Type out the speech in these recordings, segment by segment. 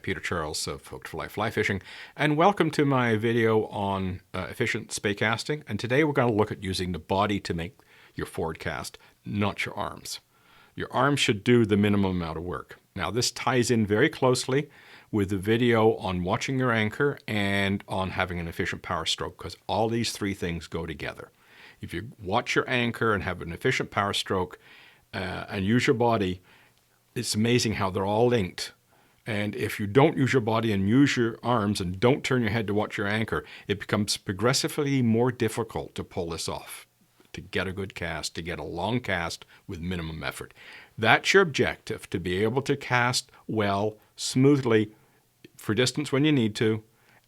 Peter Charles of Hooked for Life Fly Fishing, and welcome to my video on efficient spey casting. And today we're going to look at using the body to make your forward cast, not your arms. Your arms should do the minimum amount of work. Now this ties in very closely with the video on watching your anchor and on having an efficient power stroke, because all these three things go together. If you watch your anchor and have an efficient power stroke and use your body, it's amazing how they're all linked. And if you don't use your body and use your arms and don't turn your head to watch your anchor, it becomes progressively more difficult to pull this off, to get a good cast, to get a long cast with minimum effort. That's your objective, to be able to cast well, smoothly, for distance when you need to,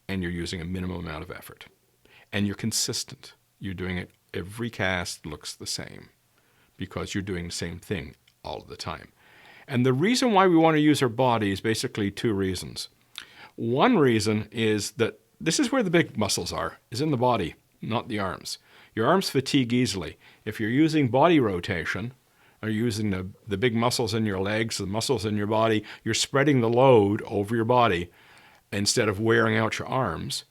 and you're using a minimum amount of effort. And you're consistent. You're doing it, every cast looks the same because you're doing the same thing all the time. And the reason why we want to use our body is basically two reasons. One reason is that this is where the big muscles are, is in the body, not the arms. Your arms fatigue easily. If you're using body rotation, or using the big muscles in your legs, the muscles in your body, you're spreading the load over your body instead of wearing out your arms.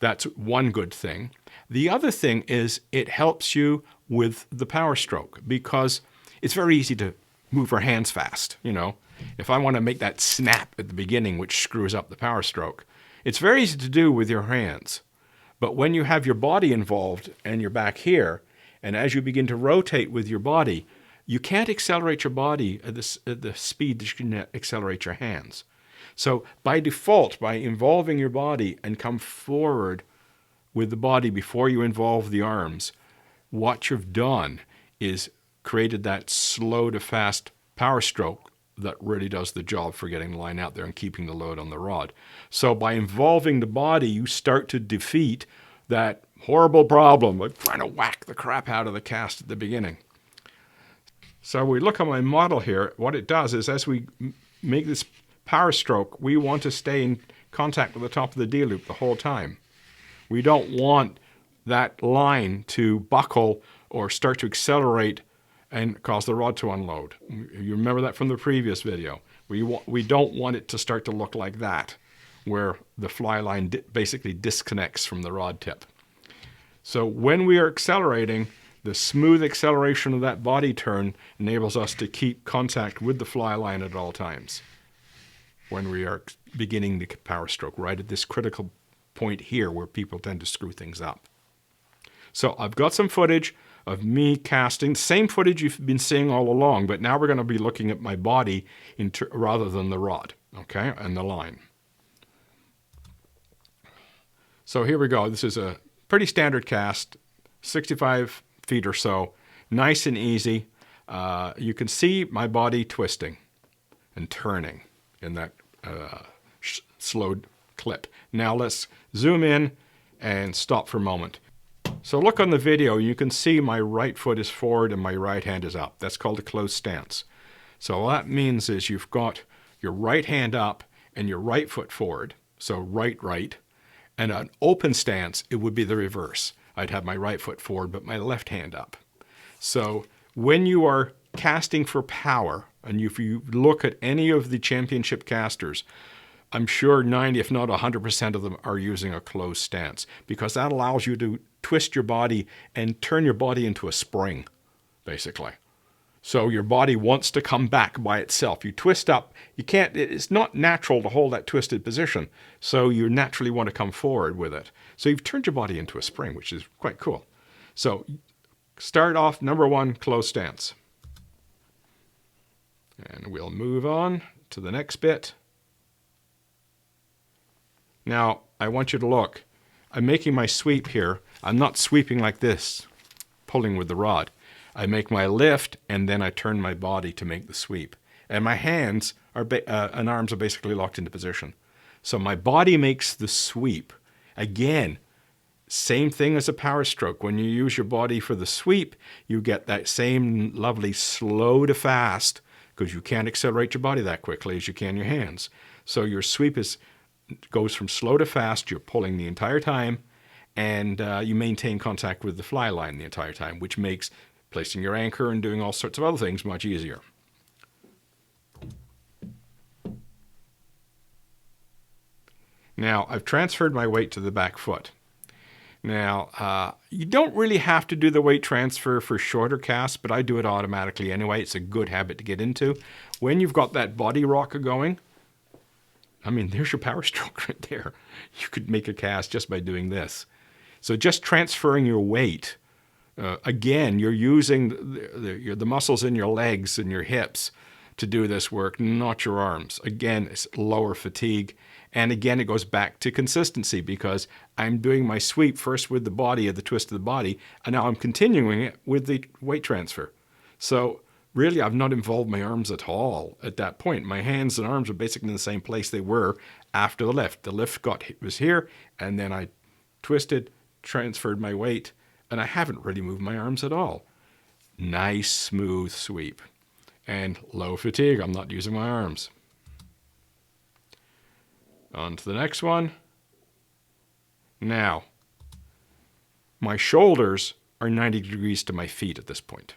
That's one good thing. The other thing is it helps you with the power stroke, because it's very easy to move our hands fast. You know, if I want to make that snap at the beginning, which screws up the power stroke, it's very easy to do with your hands. But when you have your body involved and you're back here, and as you begin to rotate with your body, you can't accelerate your body at the speed that you can accelerate your hands. So by default, by involving your body and come forward with the body before you involve the arms, what you've done is created that slow to fast power stroke that really does the job for getting the line out there and keeping the load on the rod. So by involving the body, you start to defeat that horrible problem of trying to whack the crap out of the cast at the beginning. So we look at my model here. What it does is, as we make this power stroke, we want to stay in contact with the top of the D-loop the whole time. We don't want that line to buckle or start to accelerate and cause the rod to unload. You remember that from the previous video. We don't want it to start to look like that, where the fly line basically disconnects from the rod tip. So when we are accelerating, the smooth acceleration of that body turn enables us to keep contact with the fly line at all times when we are beginning the power stroke, right at this critical point here where people tend to screw things up. So I've got some footage of me casting, same footage you've been seeing all along, but now we're going to be looking at my body rather than the rod, okay, and the line. So here we go. This is a pretty standard cast, 65 feet or so, nice and easy. You can see my body twisting and turning in that slowed clip. Now let's zoom in and stop for a moment. So look on the video, you can see my right foot is forward and my right hand is up. That's called a closed stance. So what that means is you've got your right hand up and your right foot forward, so right, and an open stance, it would be the reverse. I'd have my right foot forward but my left hand up. So when you are casting for power, and if you look at any of the championship casters, I'm sure 90, if not 100% of them are using a closed stance, because that allows you to twist your body and turn your body into a spring, basically. So your body wants to come back by itself. You twist up, you can't, it's not natural to hold that twisted position, so you naturally want to come forward with it. So you've turned your body into a spring, which is quite cool. So start off, number one, closed stance. And we'll move on to the next bit. Now, I want you to look. I'm making my sweep here. I'm not sweeping like this, pulling with the rod. I make my lift, and then I turn my body to make the sweep. And my hands and arms are basically locked into position. So my body makes the sweep. Again, same thing as a power stroke. When you use your body for the sweep, you get that same lovely slow to fast, because you can't accelerate your body that quickly as you can your hands. So your sweep goes from slow to fast. You're pulling the entire time, and you maintain contact with the fly line the entire time, which makes placing your anchor and doing all sorts of other things much easier. Now, I've transferred my weight to the back foot. Now, you don't really have to do the weight transfer for shorter casts, but I do it automatically anyway. It's a good habit to get into. When you've got that body rocker going, I mean, there's your power stroke right there. You could make a cast just by doing this. So just transferring your weight. Again, you're using the muscles in your legs and your hips to do this work, not your arms. Again, it's lower fatigue. And again, it goes back to consistency because I'm doing my sweep first with the body of the twist of the body, and now I'm continuing it with the weight transfer. So really, I've not involved my arms at all at that point. My hands and arms are basically in the same place they were after the lift. The lift was here, and then I twisted, transferred my weight, and I haven't really moved my arms at all. Nice, smooth sweep. And low fatigue. I'm not using my arms. On to the next one. Now, my shoulders are 90 degrees to my feet at this point.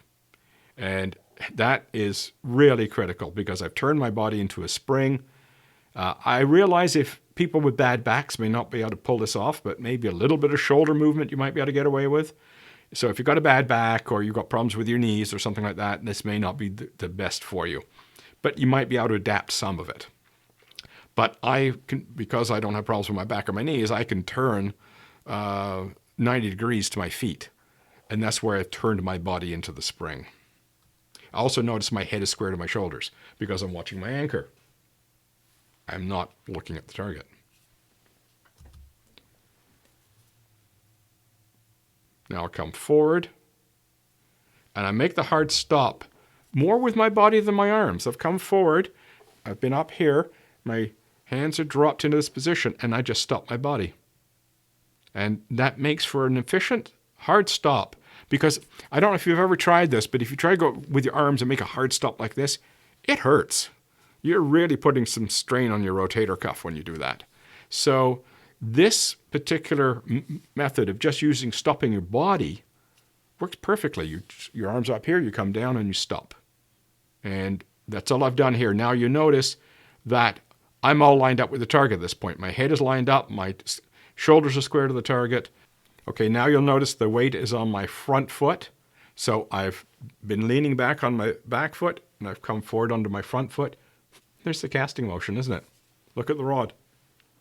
And that is really critical because I've turned my body into a spring. I realize if people with bad backs may not be able to pull this off, but maybe a little bit of shoulder movement you might be able to get away with. So if you've got a bad back or you've got problems with your knees or something like that, this may not be the best for you. But you might be able to adapt some of it. But because I don't have problems with my back or my knees, I can turn 90 degrees to my feet. And that's where I've turned my body into the spring. I also notice my head is square to my shoulders because I'm watching my anchor. I'm not looking at the target. Now I'll come forward, and I make the hard stop more with my body than my arms. I've come forward, I've been up here, my hands are dropped into this position, and I just stop my body. And that makes for an efficient, hard stop. Because I don't know if you've ever tried this, but if you try to go with your arms and make a hard stop like this, it hurts. You're really putting some strain on your rotator cuff when you do that. So this particular method of just stopping your body works perfectly. Your arms up here, you come down and you stop. And that's all I've done here. Now you notice that I'm all lined up with the target at this point. My head is lined up, my shoulders are square to the target. Okay, now you'll notice the weight is on my front foot. So I've been leaning back on my back foot, and I've come forward onto my front foot. There's the casting motion, isn't it? Look at the rod.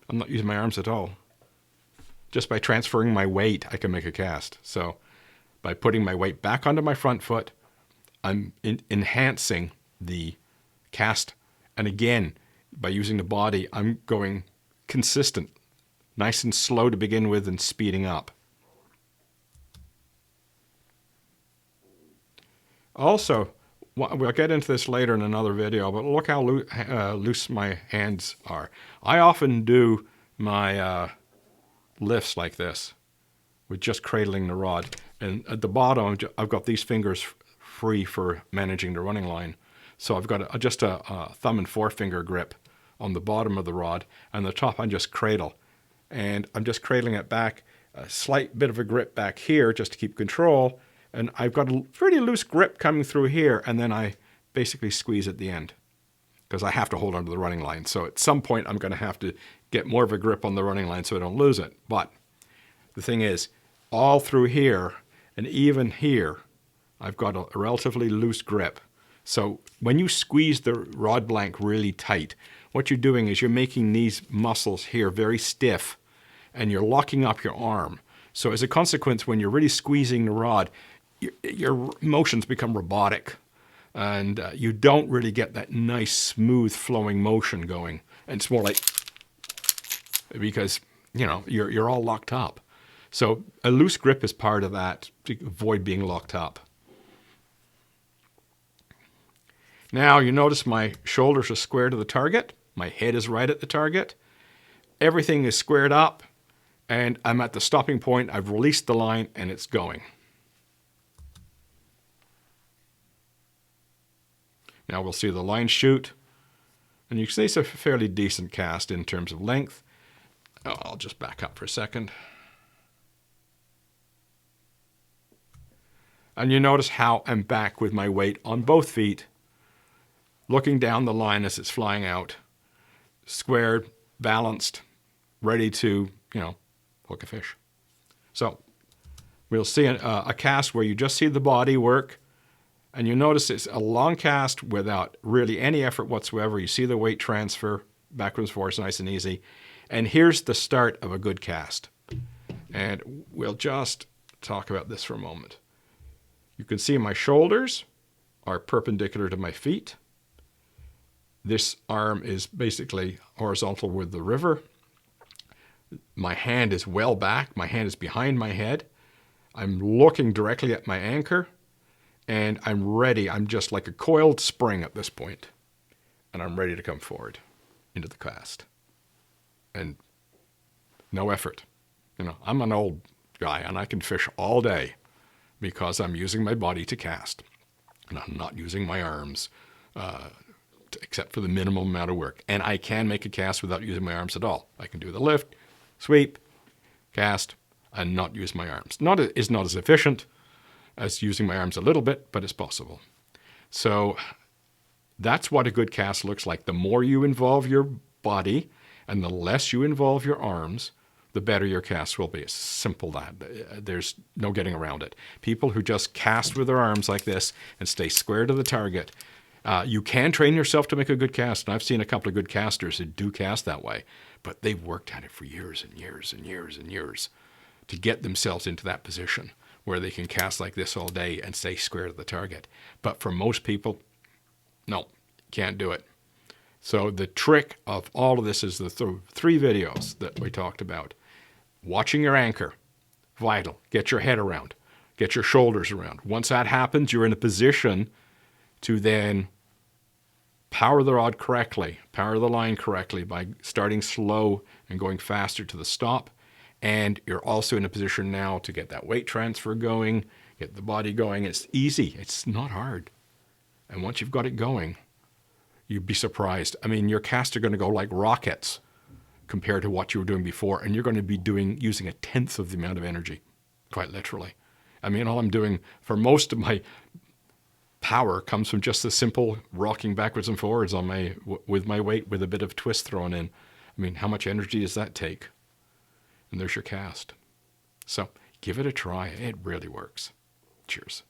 I'm not using my arms at all. Just by transferring my weight, I can make a cast. So by putting my weight back onto my front foot, I'm enhancing the cast. And again, by using the body, I'm going consistent, nice and slow to begin with and speeding up. Also, we'll get into this later in another video, but look how loose my hands are. I often do my lifts like this, with just cradling the rod. And at the bottom, I've got these fingers free for managing the running line. So I've got just a thumb and forefinger grip on the bottom of the rod, and the top I just cradle. And I'm just cradling it back, a slight bit of a grip back here just to keep control. And I've got a pretty loose grip coming through here, and then I basically squeeze at the end because I have to hold onto the running line. So at some point, I'm going to have to get more of a grip on the running line so I don't lose it. But the thing is, all through here and even here, I've got a relatively loose grip. So when you squeeze the rod blank really tight, what you're doing is you're making these muscles here very stiff, and you're locking up your arm. So as a consequence, when you're really squeezing the rod, your motions become robotic, and you don't really get that nice, smooth, flowing motion going. And it's more like, because, you're all locked up. So a loose grip is part of that to avoid being locked up. Now you notice my shoulders are square to the target. My head is right at the target. Everything is squared up, and I'm at the stopping point. I've released the line, and it's going. Now we'll see the line shoot, and you can see it's a fairly decent cast in terms of length. Oh, I'll just back up for a second. And you notice how I'm back with my weight on both feet, looking down the line as it's flying out, squared, balanced, ready to, hook a fish. So we'll see a cast where you just see the body work, and you notice it's a long cast without really any effort whatsoever. You see the weight transfer backwards and forwards, nice and easy. And here's the start of a good cast. And we'll just talk about this for a moment. You can see my shoulders are perpendicular to my feet. This arm is basically horizontal with the river. My hand is well back. My hand is behind my head. I'm looking directly at my anchor, and I'm ready. I'm just like a coiled spring at this point, and I'm ready to come forward into the cast. And no effort. I'm an old guy, and I can fish all day because I'm using my body to cast, and I'm not using my arms except for the minimum amount of work. And I can make a cast without using my arms at all. I can do the lift, sweep, cast, and not use my arms. It's not as efficient as using my arms a little bit, but it's possible. So that's what a good cast looks like. The more you involve your body and the less you involve your arms, the better your cast will be. It's simple that. There's no getting around it. People who just cast with their arms like this and stay square to the target, you can train yourself to make a good cast. And I've seen a couple of good casters who do cast that way, but they've worked at it for years and years and years and years to get themselves into that position where they can cast like this all day and stay square to the target. But for most people, no, can't do it. So the trick of all of this is the three videos that we talked about. Watching your anchor, vital. Get your head around. Get your shoulders around. Once that happens, you're in a position to then power the rod correctly, power the line correctly by starting slow and going faster to the stop. And you're also in a position now to get that weight transfer going, get the body going. It's easy. It's not hard. And once you've got it going, you'd be surprised. I mean, your casts are going to go like rockets compared to what you were doing before, and you're going to be using 1/10 of the amount of energy, quite literally. I mean, all I'm doing for most of my power comes from just the simple rocking backwards and forwards with my weight with a bit of twist thrown in. I mean, how much energy does that take? And there's your cast. So give it a try. It really works. Cheers.